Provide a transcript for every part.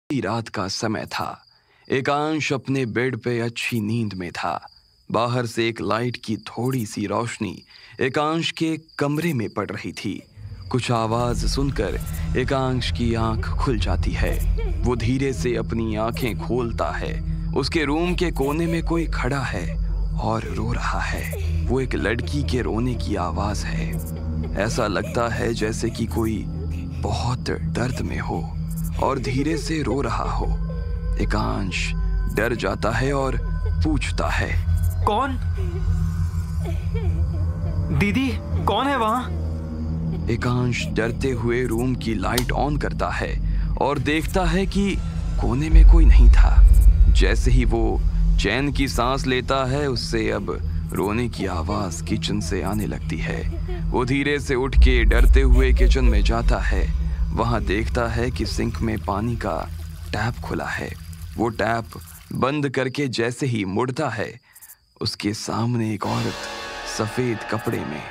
रात का समय था। एकांश अपने बेड पे अच्छी नींद में था। बाहर से एक लाइट की थोड़ी सी रोशनी एकांश के कमरे में पड़ रही थी। कुछ आवाज सुनकर एकांश की आंख खुल जाती है। वो धीरे से अपनी आंखें खोलता है। उसके रूम के कोने में कोई खड़ा है और रो रहा है। वो एक लड़की के रोने की आवाज है। ऐसा लगता है जैसे कि कोई बहुत दर्द में हो और धीरे से रो रहा हो। एकांश डर जाता है और पूछता है, कौन? दीदी, कौन है वहां? एकांश डरते हुए रूम की लाइट ऑन करता है और देखता है कि कोने में कोई नहीं था। जैसे ही वो चैन की सांस लेता है, उससे अब रोने की आवाज किचन से आने लगती है। वो धीरे से उठ के डरते हुए किचन में जाता है। वहां देखता है कि सिंक में पानी का टैप खुला है। वो टैप बंद करके जैसे ही मुड़ता है, उसके सामने एक औरत सफेद कपड़े में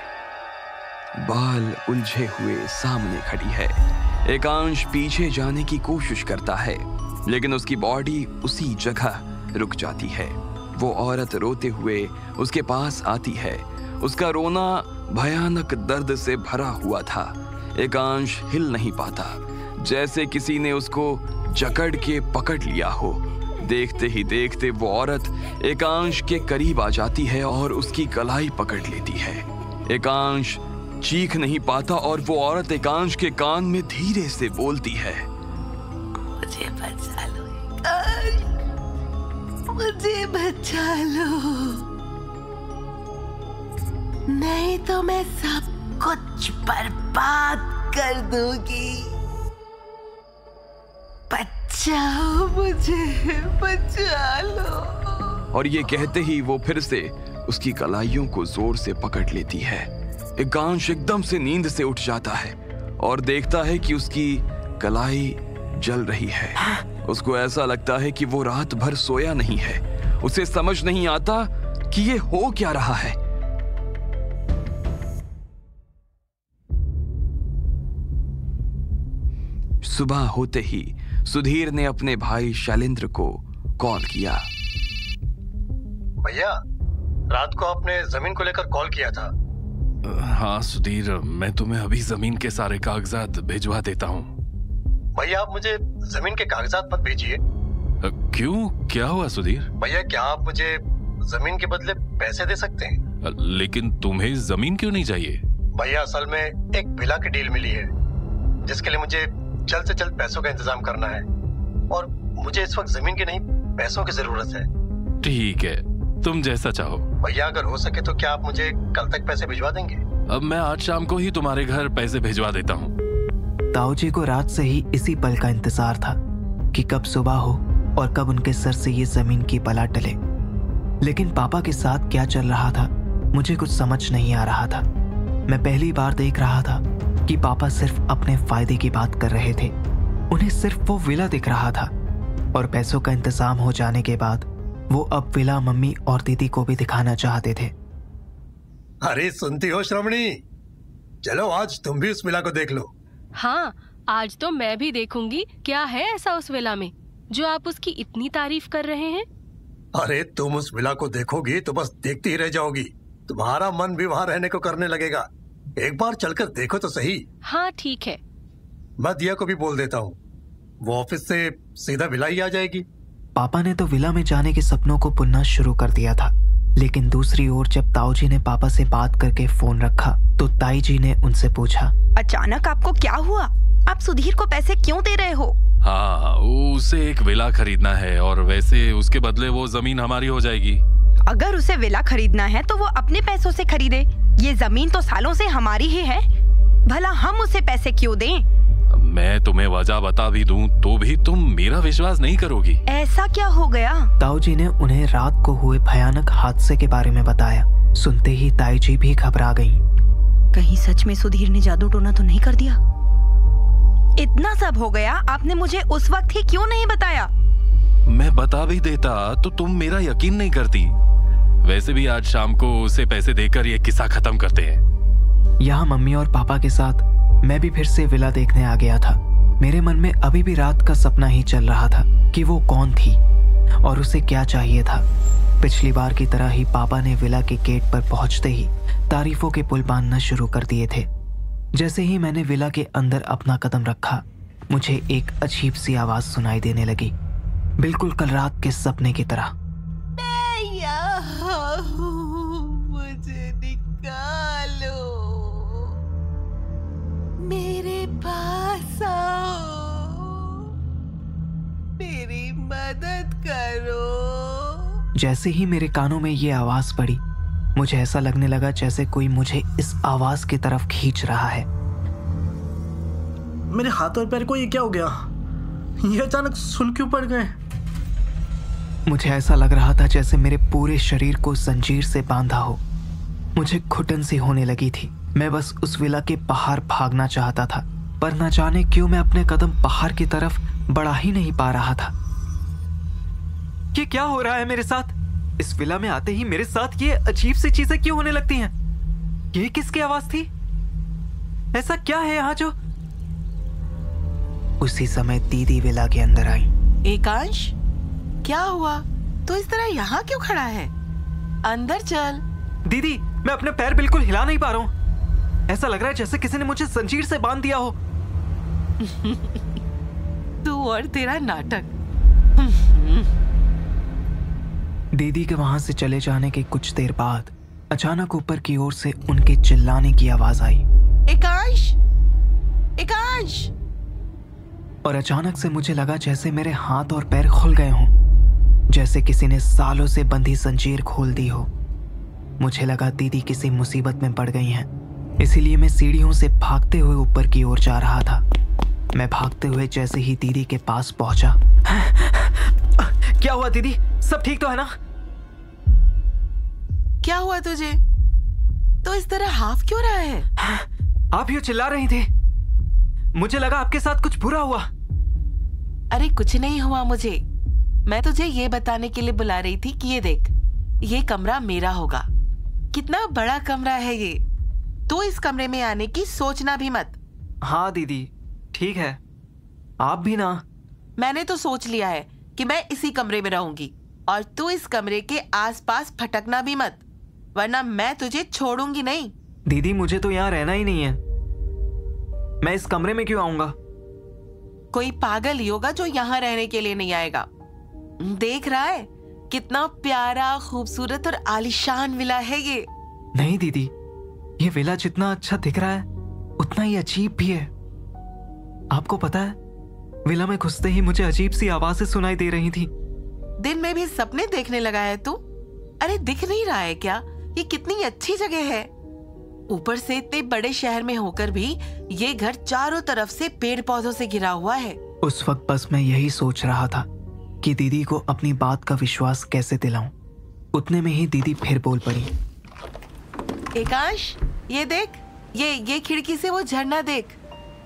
बाल उलझे हुए सामने खड़ी है। एकांश पीछे जाने की कोशिश करता है, लेकिन उसकी बॉडी उसी जगह रुक जाती है। वो औरत रोते हुए उसके पास आती है। उसका रोना भयानक दर्द से भरा हुआ था। एकांश हिल नहीं पाता, जैसे किसी ने उसको जकड़ के पकड़ लिया हो। देखते ही देखते वो औरत एकांश के करीब आ जाती है और उसकी कलाई पकड़ लेती है। एकांश चीख नहीं पाता और वो औरत एकांश के कान में धीरे से बोलती है, मुझे बचा लो एकांश, मुझे बचा लो, नहीं तो मैं सब कुछ बर्बाद कर दूंगी। बचाओ मुझे, बचा लो। और ये कहते ही वो फिर से उसकी कलाइयों को जोर से पकड़ लेती है। एकांश एकदम से नींद से उठ जाता है और देखता है कि उसकी कलाई जल रही है। उसको ऐसा लगता है कि वो रात भर सोया नहीं है। उसे समझ नहीं आता कि ये हो क्या रहा है। सुबह होते ही सुधीर ने अपने भाई शैलेंद्र को कॉल किया। भैया, रात को आपने जमीन को लेकर कॉल किया था। हाँ सुधीर, मैं तुम्हें अभी जमीन के सारे कागजात भिजवा देता हूँ। भैया, आप मुझे जमीन के कागजात मत भेजिए। क्यों, क्या हुआ सुधीर? भैया, क्या आप मुझे जमीन के बदले पैसे दे सकते हैं? लेकिन तुम्हें जमीन क्यों नहीं चाहिए? भैया, असल में एक विला की डील मिली है, जिसके लिए मुझे जल्द से जल्द पैसों का इंतजाम करना है और मुझे इस वक्त जमीन की नहीं, पैसों की जरूरत है। ठीक है, तुम जैसा चाहो। भैया, अगर हो सके तो क्या आप मुझे कल तक पैसे भिजवा देंगे? अब मैं आज शाम को ही तुम्हारे घर पैसे भिजवा देता हूँ। ताऊजी को रात से ही इसी पल का इंतजार था कि कब सुबह हो और कब उनके सर से ये जमीन की बला टले। लेकिन पापा के साथ क्या चल रहा था, मुझे कुछ समझ नहीं आ रहा था। मैं पहली बार देख रहा था कि पापा सिर्फ अपने फायदे की बात कर रहे थे। उन्हें सिर्फ वो विला दिख रहा था और पैसों का इंतजाम हो जाने के बाद वो अब विला मम्मी और दीदी को भी दिखाना चाहते थे। अरे सुनती हो श्रवणी, चलो आज तुम भी उस विला को देख लो। हाँ, आज तो मैं भी देखूंगी क्या है ऐसा उस विला में जो आप उसकी इतनी तारीफ कर रहे हैं। अरे तुम उस विला को देखोगी तो बस देखती ही रह जाओगी। तुम्हारा मन भी वहाँ रहने को करने लगेगा। एक बार चलकर देखो तो सही। हाँ ठीक है। मैं दिया को भी बोल देता हूँ, वो ऑफिस से सीधा विला ही आ जाएगी। पापा ने तो विला में जाने के सपनों को बुनना शुरू कर दिया था। लेकिन दूसरी ओर जब ताऊजी ने पापा से बात करके फोन रखा तो ताई जी ने उनसे पूछा, अचानक आपको क्या हुआ? आप सुधीर को पैसे क्यों दे रहे हो? हाँ, उसे एक विला खरीदना है और वैसे उसके बदले वो जमीन हमारी हो जाएगी। अगर उसे विला खरीदना है तो वो अपने पैसों से खरीदे। ये जमीन तो सालों से हमारी ही है, भला हम उसे पैसे क्यों दें? मैं तुम्हें वजह बता भी दूं तो भी तुम मेरा विश्वास नहीं करोगी। ऐसा क्या हो गया? ताऊजी ने उन्हें रात को हुए भयानक हादसे के बारे में बताया। सुनते ही ताई जी भी घबरा गईं। कहीं सच में सुधीर ने जादू टोना तो नहीं कर दिया? इतना सब हो गया, आपने मुझे उस वक्त ही क्यों नहीं बताया? मैं बता भी देता तो तुम मेरा यकीन नहीं करती। वैसे भी आज शाम को उसे पैसे देकर ये किस्सा खत्म करते हैं। यहाँ मम्मी और पापा के साथ मैं भी फिर से विला देखने आ गया था। मेरे मन में अभी भी रात का सपना ही चल रहा था कि वो कौन थी और उसे क्या चाहिए था। पिछली बार की तरह ही पापा ने विला के गेट पर पहुंचते ही तारीफों के पुल बांधना शुरू कर दिए थे। जैसे ही मैंने विला के अंदर अपना कदम रखा, मुझे एक अजीब सी आवाज सुनाई देने लगी, बिल्कुल कल रात के सपने की तरह। मैं यहाँ हूँ, मुझे निकालो, मेरे पास आओ, मेरी मदद करो। जैसे ही मेरे कानों में ये आवाज पड़ी, मुझे ऐसा लगने लगा जैसे कोई मुझे इस आवाज की तरफ खींच रहा है। मेरे हाथ और पैर को ये क्या हो गया? ये अचानक सुन क्यों पड़ गए? मुझे ऐसा लग रहा था जैसे मेरे पूरे शरीर को जंजीर से बांधा हो। मुझे घुटन सी होने लगी थी। मैं बस उस विला के बाहर भागना चाहता था, पर न जाने क्यों मैं अपने कदम बाहर की तरफ बढ़ा ही नहीं पा रहा था। ये क्या हो रहा है मेरे साथ? इस विला में आते ही मेरे साथ ये अजीब सी चीजें क्यों होने लगती हैं? ये किसकी आवाज थी? ऐसा क्या है यहाँ जो? उसी समय दीदी विला के अंदर आई। एकांश, क्या हुआ? तो इस तरह यहाँ क्यों खड़ा है? अंदर चल। दीदी, मैं अपने पैर बिल्कुल हिला नहीं पा रहा हूँ। ऐसा लग रहा है जैसे किसी ने मुझे जंजीर से बांध दिया हो। तू और तेरा नाटक। दीदी के वहां से चले जाने के कुछ देर बाद अचानक ऊपर की ओर से उनके चिल्लाने की आवाज आई। एकांश, एकांश। और अचानक से मुझे लगा जैसे मेरे हाथ और पैर खुल गए हों, जैसे किसी ने सालों से बंधी जंजीर खोल दी हो। मुझे लगा दीदी किसी मुसीबत में पड़ गई हैं, इसीलिए मैं सीढ़ियों से भागते हुए ऊपर की ओर जा रहा था। मैं भागते हुए जैसे ही दीदी के पास पहुंचा। क्या हुआ दीदी? सब ठीक तो है ना? क्या हुआ तुझे? तो इस तरह हाफ क्यों रहा है? आप यूं चिल्ला रही थी, मुझे लगा आपके साथ कुछ बुरा हुआ। अरे कुछ नहीं हुआ मुझे। मैं तुझे ये बताने के लिए बुला रही थी कि ये देख, ये कमरा मेरा होगा। कितना बड़ा कमरा है ये। तो इस कमरे में आने की सोचना भी मत। हाँ दीदी, ठीक है। आप भी ना। मैंने तो सोच लिया है कि मैं इसी कमरे में रहूंगी, और तू इस कमरे के आसपास भटकना भी मत, वरना मैं तुझे छोड़ूंगी नहीं। दीदी, मुझे तो यहाँ रहना ही नहीं है। मैं इस कमरे में क्यों आऊंगा? कोई पागल ही होगा जो यहाँ रहने के लिए नहीं आएगा। देख रहा है कितना प्यारा, खूबसूरत और आलीशान विला है ये। नहीं दीदी, ये विला जितना अच्छा दिख रहा है उतना ही अजीब भी है। आपको पता है, विला में घुसते ही मुझे अजीब सी आवाजें सुनाई दे रही थी। दिन में भी सपने देखने लगा है तू? अरे दिख नहीं रहा है क्या ये कितनी अच्छी जगह है? ऊपर से इतने बड़े शहर में होकर भी ये घर चारों तरफ से पेड़ पौधों से घिरा हुआ है। उस वक्त बस मैं यही सोच रहा था कि दीदी को अपनी बात का विश्वास कैसे दिलाऊं। उतने में ही दीदी फिर बोल पड़ी। एकांश, ये देख, ये खिड़की से वो झरना देख।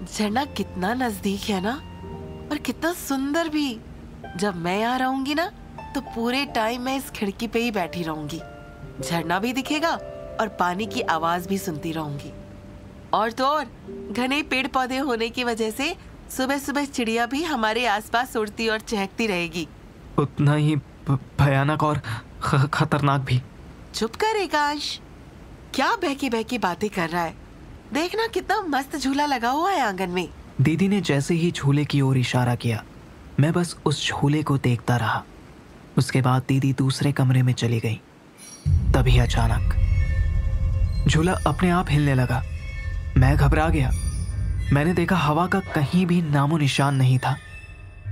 झरना कितना नजदीक है ना, और कितना सुंदर भी। जब मैं यहाँ रहूंगी ना, तो पूरे टाइम मैं इस खिड़की पे ही बैठी रहूंगी। झरना भी दिखेगा और पानी की आवाज भी सुनती रहूंगी। और तो और घने पेड़ पौधे होने की वजह से सुबह सुबह चिड़िया भी हमारे आसपास उड़ती और चहकती रहेगी। उतना ही भयानक और खतरनाक भी। चुप कर एकांश, क्या बहकी बहकी बातें कर रहा है? देखना कितना मस्त झूला लगा हुआ है आंगन में। दीदी ने जैसे ही झूले की ओर इशारा किया, मैं बस उस झूले को देखता रहा। उसके बाद दीदी दूसरे कमरे में चली गई। तभी अचानक झूला अपने आप हिलने लगा। मैं घबरा गया। मैंने देखा हवा का कहीं भी नामो निशान नहीं था,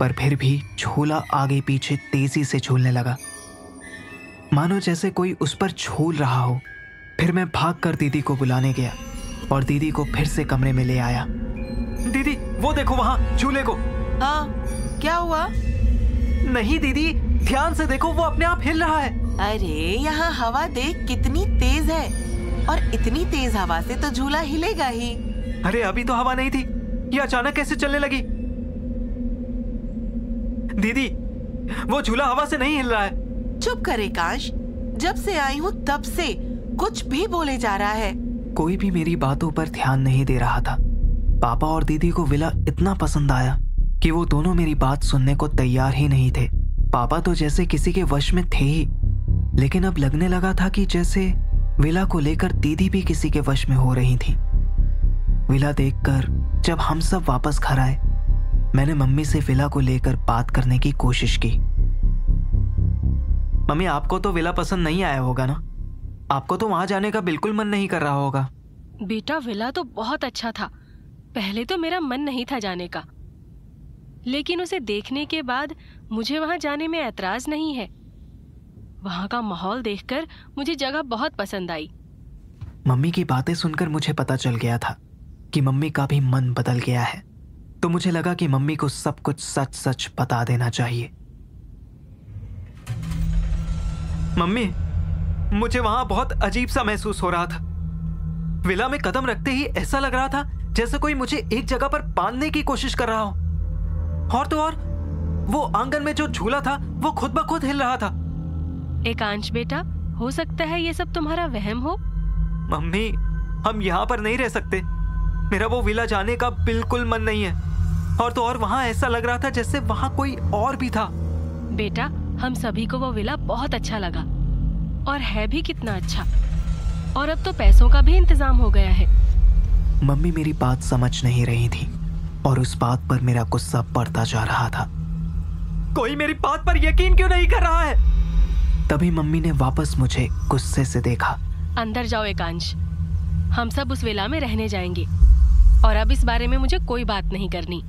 पर फिर भी झूला आगे पीछे तेजी से झूलने लगा, मानो जैसे कोई उस पर झूल रहा हो। फिर मैं भागकर दीदी को बुलाने गया और दीदी को फिर से कमरे में ले आया। दीदी, वो देखो वहां झूले को। हाँ, क्या हुआ? नहीं दीदी, ध्यान से देखो, वो अपने आप हिल रहा है। अरे यहाँ हवा देख कितनी तेज है, और इतनी तेज हवा से तो झूला हिलेगा ही। अरे अभी तो हवा नहीं थी, ये अचानक कैसे चलने लगी? दीदी, वो झूला हवा से नहीं हिल रहा है। चुप कर एकांश, जब से आई हूँ तब से कुछ भी बोले जा रहा है। कोई भी मेरी बातों पर ध्यान नहीं दे रहा था। पापा और दीदी को विला इतना पसंद आया कि वो दोनों मेरी बात सुनने को तैयार ही नहीं थे। पापा तो जैसे किसी के वश में थे ही, लेकिन अब लगने लगा था कि जैसे विला को लेकर दीदी भी किसी के वश में हो रही थी। विला देखकर जब हम सब वापस घर आए, मैंने मम्मी से विला को लेकर बात करने की कोशिश की। मम्मी, आपको तो विला पसंद नहीं आया होगा ना? आपको तो वहां जाने का बिल्कुल मन नहीं कर रहा होगा। बेटा, विला तो बहुत अच्छा था। पहले तो मेरा मन नहीं था जाने का, लेकिन उसे देखने के बाद मुझे वहां जाने में ऐतराज नहीं है। वहां का माहौल देखकर मुझे जगह बहुत पसंद आई। मम्मी की बातें सुनकर मुझे पता चल गया था कि मम्मी का भी मन बदल गया है, तो मुझे लगा कि मम्मी को सब कुछ सच सच बता देना चाहिए। मम्मी, मुझे वहां बहुत अजीब सा महसूस हो रहा था। विला में कदम रखते ही ऐसा लग रहा था जैसे कोई मुझे एक जगह पर बांधने की कोशिश कर रहा हो। और तो और वो आंगन में जो झूला था वो खुद ब खुद हिल रहा था। एकांश बेटा, हो सकता है ये सब तुम्हारा वहम हो। मम्मी, हम यहाँ पर नहीं रह सकते। मेरा वो विला जाने का बिल्कुल मन नहीं है। और तो और वहाँ ऐसा लग रहा था जैसे वहाँ कोई और भी था। बेटा, हम सभी को वो विला बहुत अच्छा लगा, और है भी कितना अच्छा। और अब तो पैसों का भी इंतजाम हो गया है। मम्मी मेरी बात समझ नहीं रही थी और उस बात पर मेरा गुस्सा बढ़ता जा रहा था। कोई मेरी बात पर यकीन क्यों नहीं कर रहा है? तभी मम्मी ने वापस मुझे गुस्से से देखा। अंदर जाओ एकांश, हम सब उस विला में रहने जाएंगे, और अब इस बारे में मुझे कोई बात नहीं करनी।